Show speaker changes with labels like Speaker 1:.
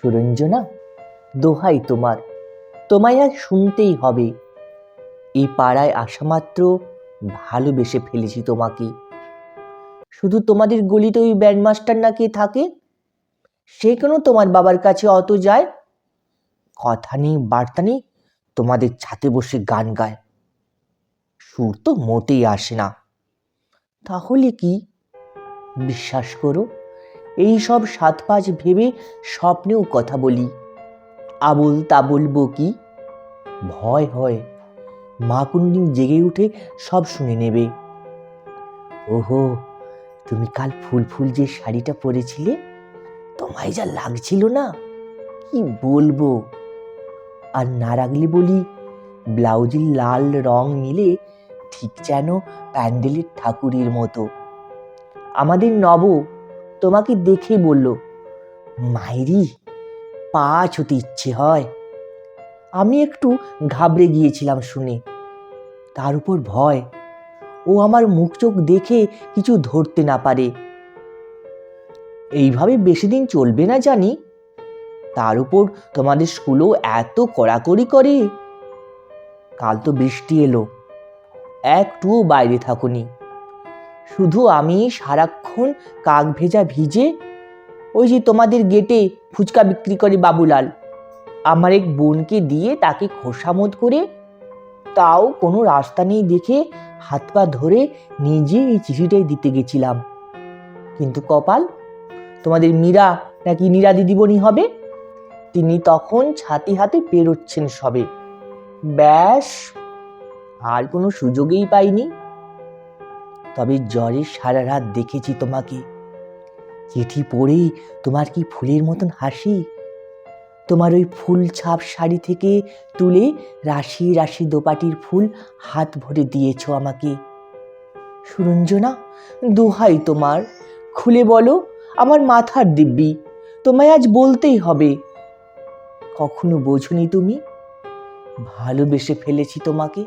Speaker 1: সুরঞ্জনা, দোহাই তোমার, তোমায় আজ শুনতেই হবে। এই পাড়ায় আসা মাত্র ভালোবেসে ফেলেছি তোমাকে। শুধু তোমাদের গলিতে ওই ব্যান্ডমাস্টার না কে থাকে, সে কেন তোমার বাবার কাছে অত যায়? কথা নেই বার্তা নেই, তোমাদের ছাতে বসে গান গায়। সুর তো মোটেই আসে না। তাহলে কি? বিশ্বাস করো, এই সব সাত পাঁচ ভেবে স্বপ্নেও কথা বলি, আবোল তাবোল বকি। ভয় হয় মা কোনদিন জেগে উঠে সব শুনে নেবে। ওহো, তুমি কাল ফুল ফুল যে শাড়িটা পরেছিলে, তোমায় যা লাগছিল না, কি বলবো। আর না রাখলে বলি, ব্লাউজের লাল রং মিলে ঠিক যেন প্যান্ডেলের ঠাকুরের মতো। আমাদের নব তোমাকে দেখে বলল, মাইরি, পা ছুতে ইচ্ছে হয়। আমি একটু ঘাবড়ে গিয়েছিলাম শুনে। তার উপর ভয়, ও আমার মুখ চোখ দেখে কিছু ধরতে না পারে। এইভাবে বেশি দিন চলবে না জানি। তার উপর তোমাদের স্কুলও এত কড়াকড়ি করে। কাল তো বৃষ্টি এলো, একটুও বাইরে থাকুনি। শুধু আমি সারাক্ষণ কাক ভেজা ভিজে, ওই যে তোমাদের গেটে ফুচকা বিক্রি করে বাবুলাল, আমার এক বোনকে দিয়ে তাকে খোসামত করে, তাও কোনো রাস্তা নেই দেখে হাত পা ধরে নিজে এই চিঠিটাই দিতে গেছিলাম। কিন্তু কপাল, তোমাদের মীরা নাকি নীরা দিদিমণি হবে, তিনি তখন ছাতি হাতে পেরোচ্ছেন সবে। ব্যাস, আর কোনো সুযোগই পাইনি। তবে জ্বরে সারা রাত দেখেছি তোমাকে। চিঠি পড়েই তোমার কি ফুলের মতন হাসি। তোমার ওই ফুল ছাপ শাড়ি থেকে তুলে রাশি রাশি দোপাটির ফুল হাত ভরে দিয়েছ আমাকে। সুরঞ্জনা, দোহাই তোমার, খুলে বলো, আমার মাথার দিব্যি, তোমায় আজ বলতেই হবে। কখনো বোঝনি তুমি, ভালোবেসে ফেলেছি তোমাকে।